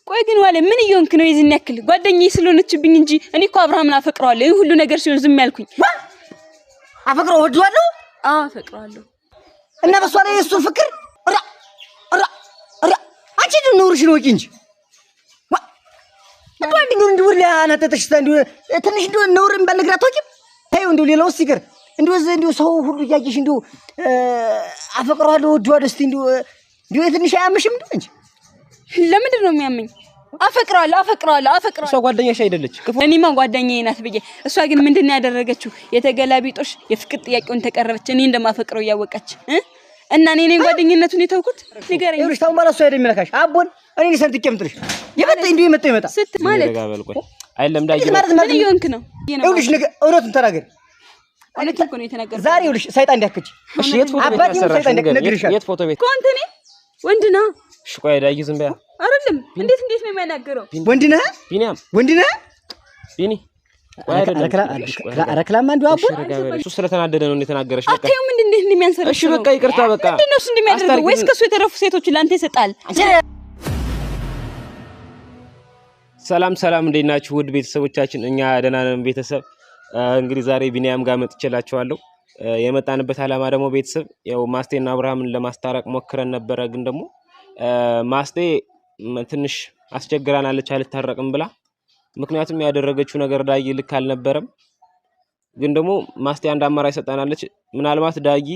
ቆይ ግን ዋለ ምን እየሆንክ ነው? የዚህን ያክል ጓደኛዬ ስለሆነችብኝ እንጂ እኔ እኮ አብርሃምን አፈቅረዋለሁ። ይሄ ሁሉ ነገር ሲሆን ዝም ያልኩኝ አፈቅረው ወድዋለሁ። አፈቅረዋለሁ እና በሷ ላይ እሱ ፍቅር አንቺ ኑርሽ ነው እንጂ አንድ ግን እንደው ለአናተሽ ታንዱ ትንሽ እንደው ነውርም ባልነግራት ወቂም ታዩ እንደው ሌላው ሲቀር እንደው ሰው ሁሉ ያያየሽ እንደው አፈቅረዋለሁ ወድዋለሁ እስቲ እንደው ትንሽ አያምሽም እንደው እንጂ ለምንድን ነው የሚያመኝ? አፈቅረዋለሁ እሷ ጓደኛሽ አይደለች? እኔማ ጓደኛዬ ናት ብዬ እሷ ግን ምንድነው ያደረገችው? የተገላቢጦሽ የፍቅር ጥያቄውን ተቀረበች እኔ እንደማፈቅረው ያወቀች እና እኔ ጓደኝነቱን የተውኩት ንገረኝ። ይኸውልሽ ታው ማለት ሰው አይደለም አቦን እኔ ሰንትቄም ጥልሽ ይመጣ ስት ማለት አይደለም ዳጊ ምን ይሆንክ ነው? ይኸውልሽ ነገ እውነቱን ተናገር። እውነት እኮ ነው የተናገረው። ዛሬ ይኸውልሽ ሰይጣን እንዲያክች እሺ የት ፎቶ ቤት ያሰራሽ ነገር የት ፎቶ ቤት ኮንተኔ ወንድና እሺ ቆይ ዳጊ ዝም በያ አይደለም እንዴት ነው የሚያናገረው? ወንድና ቢኒያም ወንድና ቢኒ ቆይ አይደለም ረክላማ እንደው አቦ እሱ ስለተናደደ ነው እንደተናገረሽ። በቃ አታዩ ምን እንዴት እንደሚያንሰረው? እሺ በቃ ይቅርታ በቃ ምንድነው እሱ እንደሚያደርገው? ወይስ ከሱ የተረፉ ሴቶች ላንተ ይሰጣል? ሰላም እንዴት ናችሁ ውድ ቤተሰቦቻችን? እኛ ደህና ነን ቤተሰብ። እንግዲህ ዛሬ ቢኒያም ጋር መጥቼላችኋለሁ። የመጣንበት ዓላማ ደግሞ ቤተሰብ ያው ማስቴና አብርሃምን ለማስታረቅ ሞክረን ነበረ። ግን ደግሞ ማስቴ ትንሽ አስቸግራናለች አልታረቅም ብላ። ምክንያቱም ያደረገችው ነገር ዳጊ ልክ አልነበረም። ግን ደግሞ ማስቴ አንድ አማራጭ ሰጣናለች። ምናልባት ዳጊ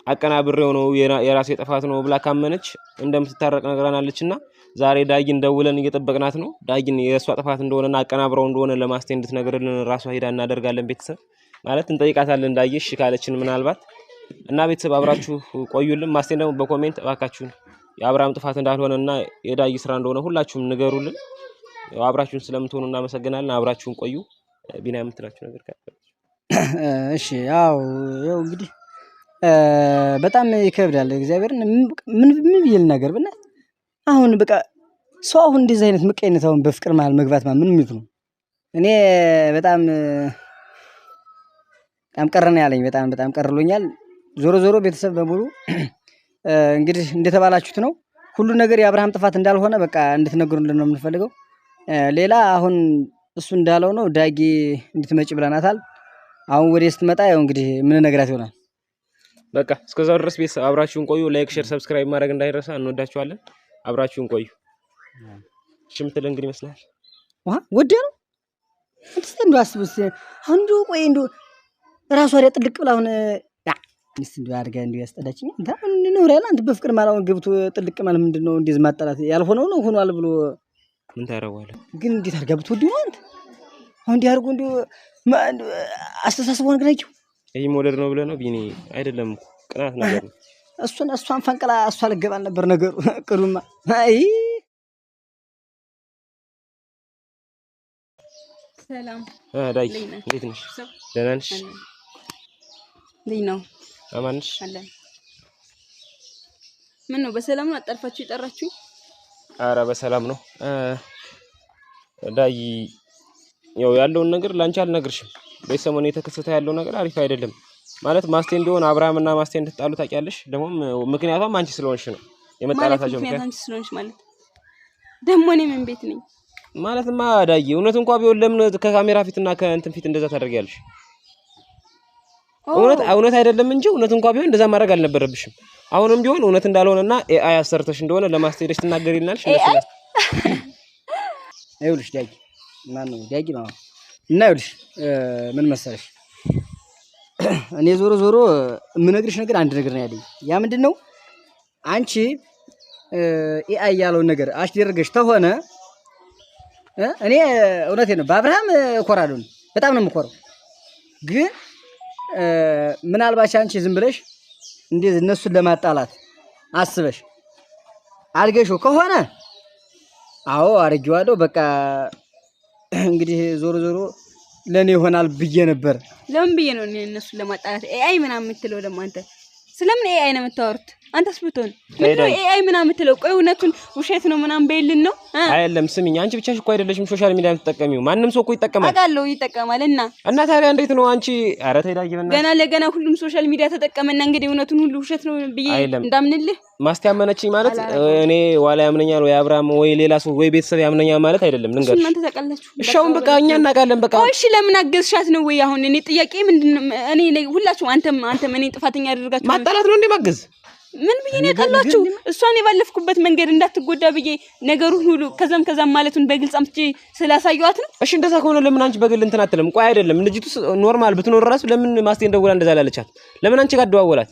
አቀናብሬው ነው የራሴ ጥፋት ነው ብላ ካመነች እንደምትታረቅ ነገራናለችና ዛሬ ዳጊን ደውለን እየጠበቅናት ነው። ዳጊን የሷ ጥፋት እንደሆነና አቀናብረው እንደሆነ ለማስቴ እንድትነግርልን ራሷ ሄዳ እናደርጋለን። ቤተሰብ ማለት እንጠይቃታለን ዳጊ እሺ ካለችን ምናልባት እና ቤተሰብ አብራችሁ ቆዩልን። ማስቴን ደግሞ በኮሜንት እባካችሁን የአብርሃም ጥፋት እንዳልሆነና የዳጊ ስራ እንደሆነ ሁላችሁም ንገሩልን። አብራችሁን ስለምትሆኑ እናመሰግናለን። አብራችሁን ቆዩ። ቢና የምትላችሁ ነገር ካለ? እሺ ያው እንግዲህ በጣም ይከብዳል። እግዚአብሔርን ምን ይል ነገር ብና አሁን በቃ ሰው አሁን እንደዚህ አይነት ምቀኝነት አሁን በፍቅር መሀል መግባት ምን ምት ነው? እኔ በጣም ቀረና ያለኝ በጣም ቀርሎኛል። ዞሮ ቤተሰብ በሙሉ እንግዲህ እንደተባላችሁት ነው። ሁሉ ነገር የአብርሃም ጥፋት እንዳልሆነ በቃ እንድትነግሩልን ነው የምንፈልገው። ሌላ አሁን እሱ እንዳለው ነው ዳጊ እንድትመጪ ብለናታል። አሁን ወደ ስትመጣ ያው እንግዲህ ምን ነገራት ይሆናል። በቃ እስከዛው ድረስ ቤተሰብ አብራችሁን ቆዩ። ላይክ፣ ሼር፣ ሰብስክራይብ ማድረግ እንዳይረሳ። እንወዳችኋለን። አብራችሁን ቆዩ። ሽምትል እንግዲህ ይመስላል ወደ ነው እንደው አስቡስ አሁን እንደው ቆይ እንደው ራሷ ላይ ጥልቅ ብላ አሁን እንደው አድርጋ እንደው ያስጠላችኝ ነው ራላ አንተ በፍቅር ማላውን ገብቶ ጥልቅ ማለት ምንድነው? እንደዚህ ማጣላት ያልሆነው ነው ሆኗል ብሎ ምን ታረዋለህ? ግን እንዴት አድርጋ ብትወደው ነው አንተ አሁን እንዲህ አድርጎ እንደው አስተሳስቦን ግናችሁ ይሄ ሞዴል ነው ብለህ ነው ቢኒ? አይደለም እኮ ቅናት ነገር ነው። እሷን ፈንቀላ እሷ ልገባል ነበር ነገሩ ቅዱማ አይ ሰላም ዳጊ እንዴት ነሽ? ደህና ነሽ? እንዴት ነው? አማን ነሽ? አለን። ምን ነው በሰላም ነው አጣርፋችሁ የጠራችሁ? ኧረ በሰላም ነው ዳጊ። ያለውን ነገር ላንቺ አልነግርሽም። በሰሞኑ የተከሰተ ያለው ነገር አሪፍ አይደለም። ማለት ማስቴ እንደሆነ አብርሃምና ማስቴ እንድትጣሉ ታውቂያለሽ። ደግሞ ምክንያቱም አንቺ ስለሆንሽ ነው የመጣላታቸው ምክንያት አንቺ ስለሆንሽ ማለት ደግሞ እኔ ምን ቤት ነኝ ማለትማ ዳጊ እውነት እንኳን ቢሆን ለምን ከካሜራ ፊትና ከእንትን ፊት እንደዛ ታደርጊያለሽ? እውነት አይደለም እንጂ እውነት እንኳን ቢሆን እንደዛ ማድረግ አልነበረብሽም። አሁንም ቢሆን እውነት እንዳልሆነና ኤአይ አሰርተሽ እንደሆነ ለማስቴደሽ ትናገሪልናልሽ። ይኸውልሽ ዳጊ ማን ነው ዳጊ ነው እና ይኸውልሽ ምን መሰለሽ እኔ ዞሮ የምነግርሽ ነገር አንድ ነገር ነው ያለኝ። ያ ምንድነው? አንቺ ኤአይ ያለውን ነገር አሽደረገሽ ተሆነ እኔ እውነቴን ነው በአብርሃም እኮራለሁ። በጣም ነው የምኮራው። ግን ምናልባት አንቺ ዝም ብለሽ እንደዚህ እነሱን ለማጣላት አስበሽ አልገሽው ከሆነ አዎ አርጊዋለሁ። በቃ እንግዲህ ዞሮ ለኔ ይሆናል ብዬ ነበር። ለምን ብዬ ነው እነሱን ለማጣላት ኤአይ ምናምን የምትለው? ደግሞ አንተ ስለምን ኤአይ ነው የምታወሩት? አንተስ ብትሆን ምንድነው ኤአይ ምናምን የምትለው? ቆይ እውነቱን ውሸት ነው ምናምን በይልን ነው አይደለም። ስሚኝ አንቺ ብቻሽ እኮ አይደለሽም ሶሻል ሚዲያ የምትጠቀሚው፣ ማንም ሰው እኮ ይጠቀማል። አውቃለሁ ይጠቀማልና ታዲያ እንዴት ነው አንቺ? ኧረ ተይ ዳጊ በእናትሽ ገና ለገና ሁሉም ሶሻል ሚዲያ ተጠቀመና እንግዲህ እውነቱን ሁሉ ውሸት ነው ብዬ እንዳምንልህ ማስተያመነችኝ ማለት እኔ ዋላ ያምነኛል ወይ አብራም ወይ ሌላ ሰው ወይ ቤተሰብ ያምነኛል ማለት አይደለም። ልንገርሽ እናንተ ታውቃላችሁ። እሺ አሁን በቃ እኛ እናውቃለን። በቃ እሺ ለምን አገዝሻት ነው ወይ? አሁን እኔ ጥያቄ ምንድነው? እኔ ሁላችሁም አንተም እኔ ጥፋተኛ ያደርጋችሁ ማጣላት ነው እንዴ ማገዝ? ምን ብዬ ነው ያጣላችሁ? እሷን የባለፍኩበት መንገድ እንዳትጎዳ ብዬ ነገሩን ሁሉ ከዛም ማለቱን በግልጽ አምጥቼ ስላሳየኋት ነው። እሺ እንደዛ ከሆነ ለምን አንቺ በግል እንትን አትልም? ቆይ አይደለም ልጅቱ ኖርማል ብትኖር ራሱ ለምን ማስቴን ደውላ እንደዛ ላለቻት? ለምን አንቺ ጋር ደዋወላት?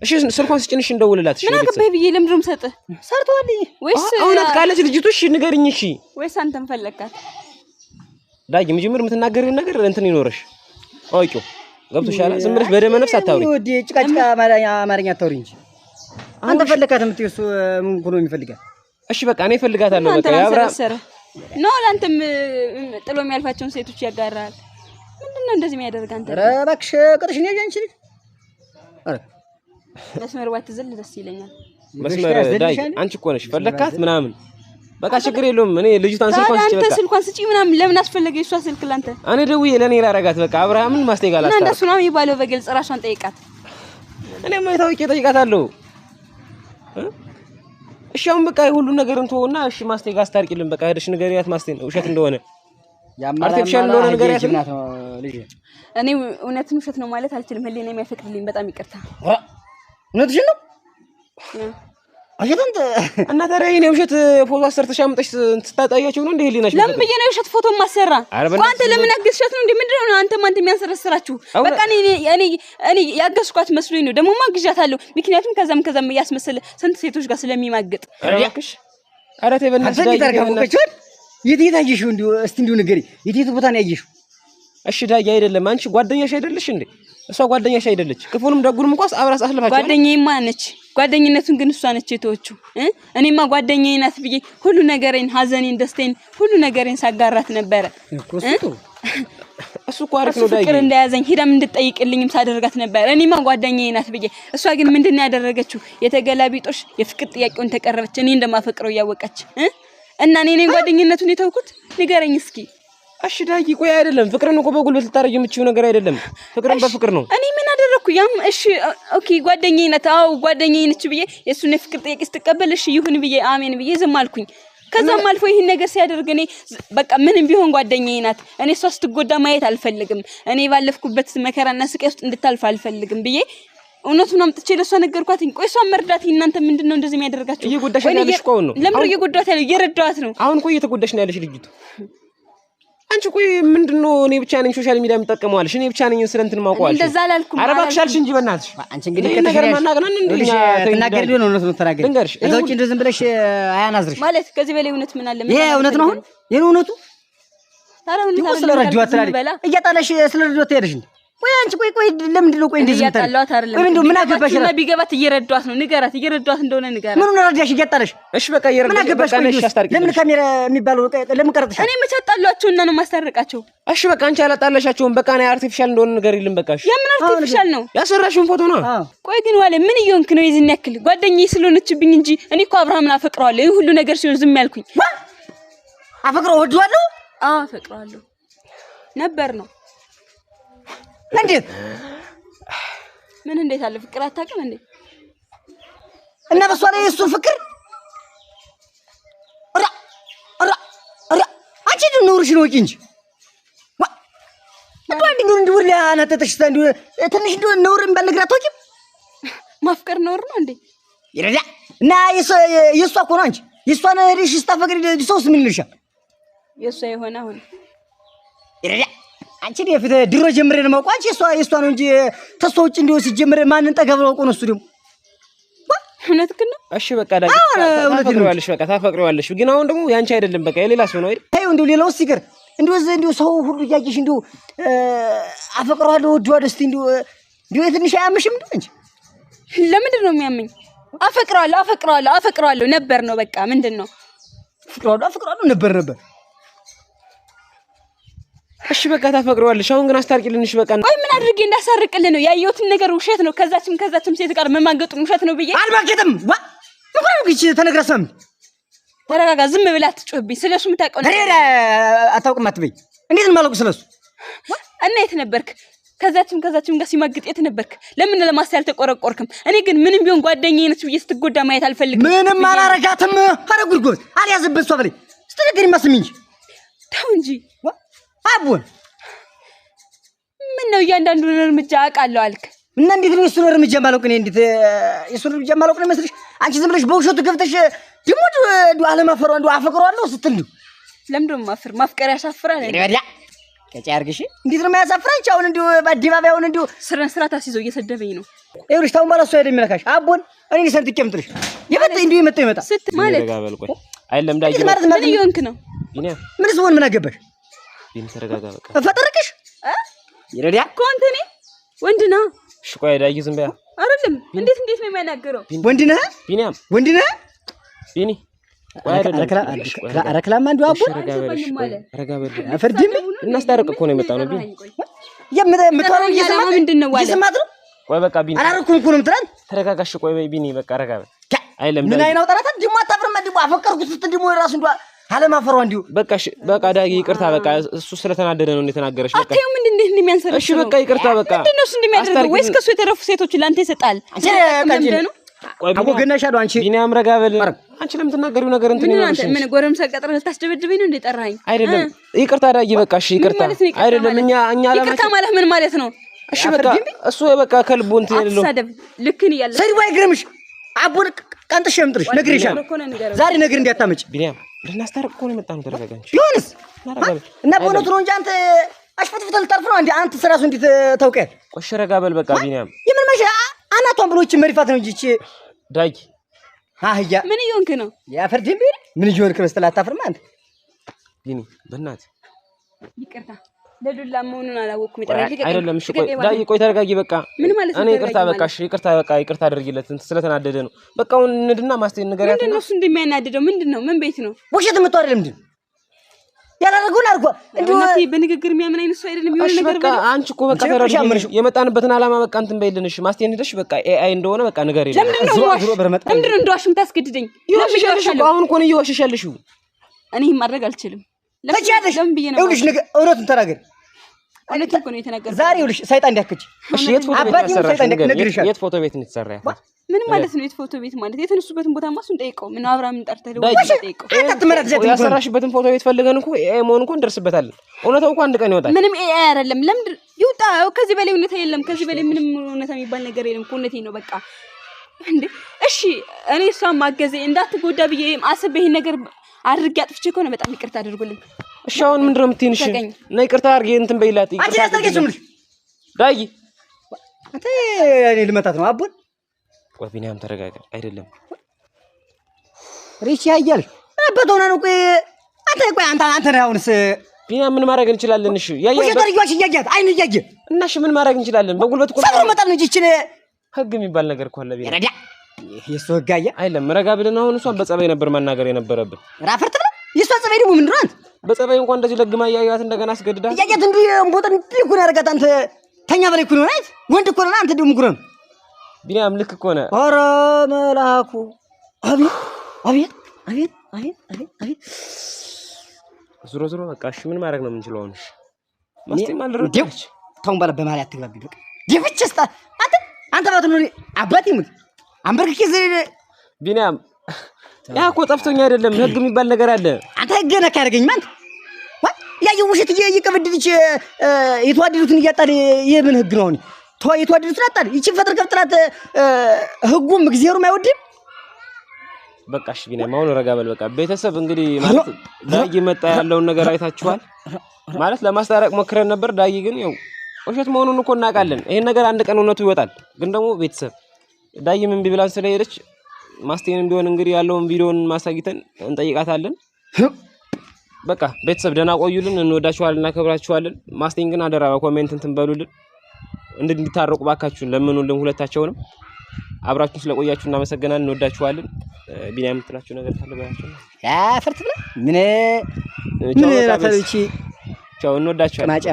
እሺ ስልኳን ስጭንሽ እንደውልላት። እሺ ምን አገባኝ ብዬ ለምንድነው የምሰጥህ? ሰርቷል ወይስ እውነት ካለች ልጅቱ እሺ ንገሪኝ። እሺ ወይስ አንተም ፈለካት? ዳጊ ምጅምር የምትናገሪው ነገር እንትን ይኖርሽ አውቂው ገብቶሻል። ዝም ብለሽ በደመ ነፍስ አታውሪ። ወዲ ጭቃጭቃ አማርኛ አታውሪ እንጂ አንተ ፈለካት የምትይው እሱ ምን ሆኖ የሚፈልጋት? እሺ በቃ እኔ ፈልጋታለሁ። በቃ ያብራ ነው ለአንተም ጥሎ የሚያልፋቸውን ሴቶች ያጋራል። ምንድነው እንደዚህ የሚያደርግ አንተ? ኧረ እባክሽ ቅርሽ ነው ያንቺ ልጅ። ኧረ መስመር ባትዘል ደስ ይለኛል። መስመር ዳይ አንቺ እኮ ነሽ ፈለካት ምናምን በቃ ችግር የለውም። እኔ ልጅቷን ስልኳን ስጪ፣ በቃ አንተ ስልኳን ስጪ ምናምን ለምን አስፈለገ? የሷ ስልክ ላንተ እኔ ደውዬ ለኔ ላረጋት በቃ አብርሃምን ማስተጋላታ እና እንደሱ ነው የሚባለው። በግልጽ ራሷን ጠይቃት። እኔ ማይታውቂ ጠይቃታለሁ። እሺ አሁን በቃ ሁሉ ነገር እንተውና እሺ ማስቴጋ አስታርቂልን። በቃ ሄደሽ ንገሪያት ማስቴን ውሸት እንደሆነ አርቲፊሻል እንደሆነ ንገሪያት። እኔ እውነትን ውሸት ነው ማለት አልችልም። ህሊና የሚያፈቅድልኝ በጣም ይቅርታ። እውነትሽን ነው አየተንተ እና ታዲያ እኔ ውሸት ፎቶ አሰርተሽ አምጥተሽ ትታጣያቸው ነው እንዴ? ህሊናሽ ለምን ብዬ ነው ውሸት ፎቶ ማሰራ? አንተ ለምን አገዝሻት ነው እንዴ? ምንድነው ነው አንተ የሚያንሰረስራችሁ? በቃ እኔ ያገዝኳት መስሎኝ ነው። ደግሞ ማግዣታለሁ። ምክንያቱም ከዛም እያስመሰለ ስንት ሴቶች ጋር ስለሚማግጥ። አረክሽ አረቴ በእናትሽ ዳጊ ታርጋውከቹን የት ያየሽው? እስቲ እንዲሁ ንገሪ፣ የት ቦታ ነው ያየሽው? እሺ ዳጊ አይደለም አንቺ ጓደኛሽ አይደለሽ እንዴ? እሷ ጓደኛሽ አይደለች? ክፉንም ደጉንም እንኳን አብራስ አስለፋችሁ። ጓደኛዬማ ነች። ጓደኝነቱን ግን እሷ ነች የተወችው። እኔማ ጓደኛዬ ናት ብዬ ሁሉ ነገሬን፣ ሀዘኔን፣ ደስታዬን ሁሉ ነገሬን ሳጋራት ነበረ። እሱ እኮ አሪፍ ነው ዳጊ። ፍቅር እንደያዘኝ ሄዳም እንድጠይቅልኝም ሳደርጋት ነበር። እኔማ ጓደኛዬ ናት ብዬ እሷ ግን ምንድነው ያደረገችው? የተገላቢጦሽ የፍቅር ጥያቄውን ተቀረበች። እኔ እንደማፈቅረው እያወቀች እና እኔ ጓደኝነቱን የተውኩት ንገረኝ እስኪ። እሺ ዳጊ ቆይ አይደለም ፍቅርን እኮ በጉልበት ልታረጅ የምትችይው ነገር አይደለም። ፍቅርን በፍቅር ነው። እኔ ምን አደረኩ? ያም እሺ ኦኬ ጓደኛዬ ናት። አዎ ጓደኛዬ ነች ብዬ የሱን የፍቅር ጥያቄ ስትቀበል እሺ ይሁን ብዬ አሜን ብዬ ዝም አልኩኝ። ከዛም አልፎ ይሄን ነገር ሲያደርግ እኔ በቃ ምንም ቢሆን ጓደኛዬ ናት። እኔ እሷ ስትጎዳ ማየት አልፈልግም። እኔ ባለፍኩበት መከራና ስቃይ ውስጥ እንድታልፍ አልፈልግም ብዬ እውነቱን አምጥቼ ለሷ ነገርኳት። ቆይ እሷ መርዳት እናንተ ምንድነው እንደዚህ የሚያደርጋችሁ? እየጎዳሽ ያለሽ እኮ ነው። ለምን እየጎዳት ያለው? እየረዳኋት ነው። አሁን እኮ እየተጎዳሽ ነው ያለሽ ልጅቱ። አንቺ ቆይ ምንድነው እኔ ብቻ ነኝ ሶሻል ሚዲያ የምጠቀመዋለሽ? እኔ ብቻ ነኝ ስለ እንትን ማውቀዋለሽ? እንደዛ አላልኩም። ኧረ እባክሽ አልሽ እንጂ በእናትሽ አንቺ እንግዲህ ነገር ማናገናን እንደኛ ተናገሪ ነው ነው ተናገሪ። እዛ ውጪ እንደዚህ ዝም ብለሽ አያናዝርሽ ማለት ከዚህ በላይ እውነት ምን አለ? ይሄ እውነት ነው። አሁን ይሄ እውነቱ ታረውን ስለ ረጅው አትላሊ እያጣለሽ ስለ ረጅው ትሄድሽ እንዴ? ቆይ አንቺ ቆይ ለምንድን ነው ቆይ እንደዚህ እያጣላኋት አይደለም። ምንድነው ምን አገባሽ? እና ቢገባት እየረዳኋት ነው። ንገራት እየረዳኋት እንደሆነ ንገራት። ምን ነው ረዳሽ እያጣለሽ? እሺ በቃ እየረዳሽ በቃ ነሽ አስታርቂ። ለምን ካሜራ የሚባለው ለምን ቀረጥሽ? እኔ መቼ አጣላኋቸው እና ነው ማስታረቃቸው? እሺ በቃ አንቺ አላጣላሻቸውም። በቃ ነው አርቲፊሻል እንደሆነ ንገሪልን። በቃ እሺ የምን አርቲፊሻል ነው? ያሰራሽውን ፎቶ ነው። ቆይ ግን ዋለ ምን እየሆንክ ነው? የዚህን ያክል ጓደኛዬ ስለሆነችብኝ እንጂ እኔ እኮ አብርሃምን አፈቅረዋለሁ። ይሄ ሁሉ ነገር ሲሆን ዝም ያልኩኝ አፈቅረው ወደዋለሁ። አፈቅረዋለሁ ነበር ነው እንዴት ምን እንዴት አለ ፍቅር አታውቅም እንዴ? እና በሷ ላይ እሱ ፍቅር አንቺ ኑርሽ ነው እንጂ አንድ ነው እንዲሁ ለአናተተሽ እንዲሁ ትንሽ እንዲሁ ነውር የሚባል ነገር አታውቂም? ማፍቀር ነውር ነው እንዴ? ይረዳ እና የሷ እኮ ነው አንቺ የሷን ሄደሽ ስታፈቅሪ ሰውስ ምን ይልሻል? የሷ የሆነ አሁን ይረዳ አንቺ የፊት ድሮ ጀምሬ ነው የማውቀው። አንቺ የሷ ነው እንጂ ተሷ ውጭ እንዲሁ ሲጀምር ማንን ጠገብረው ቆን እሱ ደግሞ እውነት ግን ነው። እሺ በቃ ዳጊ ታፈቅሪዋለሽ፣ በቃ ታፈቅሪዋለሽ። ግን አሁን ደግሞ ያንቺ አይደለም በቃ የሌላ ሰው ነው አይደል? ታዩ እንዲሁ ሌላው ሲገር እንዲሁ ሰው ሁሉ እያየሽ እንዲሁ አፈቅረዋለሁ ወደዋለሁ እስቲ እንዲሁ ትንሽ አያምሽም እንዴ? እንጂ ለምንድን ነው የሚያመኝ? አፈቅረዋለሁ ነበር ነው በቃ ምንድነው? አፈቅረዋለሁ ነበር እሺ በቃ ታፈቅረዋለሽ። አሁን ግን አስታርቂልንሽ በቃ። ቆይ ምን አድርጌ እንዳሳርቅልህ ነው? ያየሁትን ነገር ውሸት ነው። ከዛችም ሴት ጋር መማገጡን ውሸት ነው ብዬ አልማገጥም። ምንም ግጭ ተነግረሰም። ተረጋጋ። ዝም ብላ አትጮህብኝ። ስለሱ የምታውቀው ነገር አታውቅም አትበይ። እንዴት ማለቁ ስለሱ እና የት ነበርክ? ከዛችም ጋር ሲማግጥ የት ነበርክ? ለምን ለማስተያል ተቆረቆርክም? እኔ ግን ምንም ቢሆን ጓደኛዬ ነች ብዬ ስትጎዳ ማየት አልፈልግም። ምንም አላረጋትም። ኧረ ጉድጎት አልያዘበት እሷ በላይ ስትነገር ይመስልኝ እንጂ ተው እንጂ አቡን ምን ነው እያንዳንዱን እርምጃ አውቃለሁ አልክ እና እንዴት ነው እሱን እርምጃ ማለቅ ነው? እንዴት እሱን እርምጃ ማለቅ ነው መስልሽ? አንቺ ዝም ብለሽ በውሸቱ ገብተሽ ደሞ አለማፈሩ አፈቅረዋለሁ ስትል ነው። ለምንድን ነው ማፍቀር ያሳፍራል አይደል? ከጫ ያርግሽ። እንዴት ነው የሚያሳፍራች? አሁን እንዲሁ በአደባባይ አሁን እንዲሁ ስርዓት አስይዘው እየሰደበኝ ነው። ይኸውልሽ ታውን ባላሱ አይደል የሚነካሽ አቦን እኔ ሰንጥቄ ምጥልሽ እንዲሁ ይመጣ ስት ማለት አይደለም ዳጊ ማለት ምን ይሆንክ ነው? ምንስ ሆን ምን አገባሽ? ቢኒ ተረጋጋ በቃ። ፈጠርክሽ ይረዲያ ኮንተ ነኝ ወንድ ነው። እሺ ቆይ ዳጊ ዝም በያ። አይደለም እንዴት ነው የሚያናገረው? ወንድ ነህ ቢኒያም ወንድ ነህ ቢኒ አረክላማ እንዲሁ አቦ ረጋበል አፈርድም እናስታርቅ እኮ ነው የመጣው ነው ቢኒ የምትወራው እየሰማት ምንድን ነው ዋለ እየሰማት ነው። ቆይ በቃ ቢኒ አላረኩም እኮ ነው የምትለን። ተረጋጋሽ። ቆይ በይ ቢኒ በቃ ረጋበል አይለም ምን አይናው ጠራታ ደሞ አታፍርም እንዴ? አፈቀርኩት ስትል ደሞ ራሱ እንዴ አለማፈሯ እንዲሁ በቃ ዳጊ ይቅርታ በቃ እሱ ስለተናደደ ነው እንደተናገረሽ። በቃ አታዩ ምን እንደሚያንሰረው? እሺ በቃ ይቅርታ በቃ ምንድነው እሱ እንደሚያደርገው? ወይስ ከሱ የተረፉ ሴቶች ላንተ ይሰጣል? አቦ ገናሻዶ አንቺ ቢኒያም ረጋበል አንቺ ለምትናገሪው ነገር እንትን ይኖርሽ። ምን ጎረምሳ ቀጥረህ ልታስደበድበኝ ነው እንዴ ጠራኸኝ? አይደለም ይቅርታ ዳጊ በቃ እሺ ይቅርታ። አይደለም እኛ ይቅርታ ማለት ምን ማለት ነው? እሺ በቃ እሱ በቃ ከልቡ እንትን ይልለው አትሳደብ። ልክን ይያለ ሰይድ አይገርምሽ? አቦን ቀንጥሽ የምጥርሽ ነግሬሻለሁ። ዛሬ ነገር እንዲያታመጭ ቢኒያም ልናስታርቅ እኮ ነው የመጣነው። ተረጋጋንሽ ቢሆንስ እና በእውነቱ ነው እንጂ አንተ አሽፈትፍተህ ልታርፍ ነው እንዴ? አንተ ስራሱ እንዴት ታውቀህ? ቆሽ ረጋበል በቃ ቢኒያም የምን መሻ አናቷን ብሎች መሪፋት ነው እንጂ እቺ ዳጊ አህያ ምን ይሆንክ ነው? ያፈርድም ቢል ምን ይሆንክ ነው? ስትል አታፍርም አንተ ቢኒ በእናትህ ይቅርታ ለዱላ መሆኑን አላወኩም። ይጠራል አይደለም። እሺ ቆይ ዳጊ ቆይ ተረጋጊ በቃ። ምን ማለት ነው? እኔ ይቅርታ በቃ እሺ ይቅርታ አድርጊለት ስለተናደደ ነው። በቃ አሁን እንድና ማስተን ነገር ያተ ምንድነው እሱ እንደሚያናድደው? ምንድነው? ምን ቤት ነው? ውሸት የምትወር አይደለም እንዴ? ያላረጉን አርጓ እንዴ በንግግር የሚያምን አይነት ሰው አይደለም። ይሁን ነገር በቃ አንቺ እኮ በቃ ተረጋጊ። የመጣንበትን አላማ በቃ እንትን በይልንሽ ማስተን ሄደሽ በቃ ኤአይ እንደሆነ በቃ ነገር የለም። ለምንድነው እንደዋሽም ታስገድደኝ? አሁን እኮ ነው እየዋሸሻለሽ። እኔ ማድረግ አልችልም። ለምን ብዬ ነው? ይኸውልሽ ነገር እውነቱን ተናገር። እውነቱን እኮ ነው የተናገርኩት። ዛሬ ይኸውልሽ ሰይጣን እንዲያከች እሺ የት ፎቶ ቤት ተሰራሽ? የት ፎቶ ቤት ነው የተሰራው? ምን ማለት ነው? የት ፎቶ ቤት ማለት የተነሱበትን ቦታ ማሱን ጠይቀው። ምን አብራምን ጠርተህ ደውል ጠይቀው። ያሰራሽበትን ፎቶ ቤት ፈልገን እኮ ኤአይ መሆኑን እኮ እንደርስበታለን። እውነታው እኮ አንድ ቀን ይወጣል። ምንም ኤአይ አይደለም። ለምን ይውጣ? ከዚህ በላይ እውነታ የለም። ከዚህ በላይ ምንም እውነታ የሚባል ነገር የለም። እውነቴን ነው በቃ። እንዴ እሺ እኔ እሷን ማገዜ እንዳትጎዳ ብዬ አስቤ ይሄን ነገር አድርጌ አጥፍቼ ከሆነ በጣም ይቅርታ አድርጉልኝ። እሺ አሁን ምንድን ነው የምትይንሽ? እና ይቅርታ አድርጌ እንትን በይላት። አንቺ ያስተርገሽም ዳጊ አንተ እኔ ልመታት ነው አቦን። ቆይ ቢኒያም ተረጋጋ። አይደለም ሪቺ ያያል አባቶና ነው። ቆይ አንተ ነህ አሁንስ ቢኒያም ምን ማድረግ እንችላለን? እሺ ያያል ወሽተርያች ያያት አይን ያያየ እና እሺ ምን ማድረግ እንችላለን? በጉልበት እኮ ሰብሮ መጣል ነው እንጂ እቺ ህግ የሚባል ነገር እኮ አለ ቢኒያም። ረዳ የሱ ህጋያ አይደለም ረጋ ብለን አሁን እሷን በጸባይ ነበር ማናገር የነበረብን። ራፈርት ነው የሷ ጸባይ ደግሞ ምንድን ነው? አንተ በጸባይ እንኳን እንደዚህ ለግማ ያያት እንደገና አስገድዳ ያያት እንዴ እንቦጠን እኮ ነው ያረጋት። አንተ ተኛ በላይ እኮ ነው አይት ወንድ እኮ ነው። አንተ ደግሞ ጉረም ቢኒያም ልክ እኮ ነው። ኧረ መላኩ አቤት ዙሮ በቃ እሺ ምን ማድረግ ነው የምንችለው? አሁን እሺ ማስተም አልረዳች ታውን ባለ በማለት አትግባቢ። በቃ ይፍጭስታ አንተ ባትኖ አባቴ ሙት አንበርክኬ ቢኒያም ያ እኮ ጠፍቶኝ አይደለም። ህግ የሚባል ነገር አለ። አንተ ህግ ነካ ያደርገኝ ማንተ ያየው ውሸት እየቀበድልች የተዋደዱትን እያጣል የምን ህግ ነው? አሁን የተዋደዱትን አጣል ይቺ ፈጥር ከፍጥራት ህጉም እግዚአብሔርም አይወድም። በቃ እሺ ቢኒያም አሁን ረጋ በል በቃ። ቤተሰብ እንግዲህ ማለት ዳጊ መጣ ያለውን ነገር አይታችኋል። ማለት ለማስታረቅ ሞክረን ነበር። ዳጊ ግን ያው ውሸት መሆኑን እኮ እናውቃለን። ይሄን ነገር አንድ ቀን እውነቱ ይወጣል። ግን ደግሞ ቤተሰብ ዳጊ ምን ቢብላን ስለሄደች ማስቴን ቢሆን እንግዲህ ያለውን ቪዲዮን ማሳጊተን እንጠይቃታለን። በቃ ቤተሰብ ደህና ቆዩልን። እንወዳችኋልና እናከብራችኋለን። ማስቴን ግን አደራ በኮሜንት እንትን በሉልን እንድንታረቁ ባካችሁን ለምኑልን። ሁለታቸውንም አብራችሁን ስለቆያችሁ እናመሰግናለን። እንወዳችኋለን። ቢኒያም የምትላችሁ ነገር ካለ ባያችሁ። ፈርት ብለ ምን ታለች ቻው እንወዳችኋለን። ቅማጫ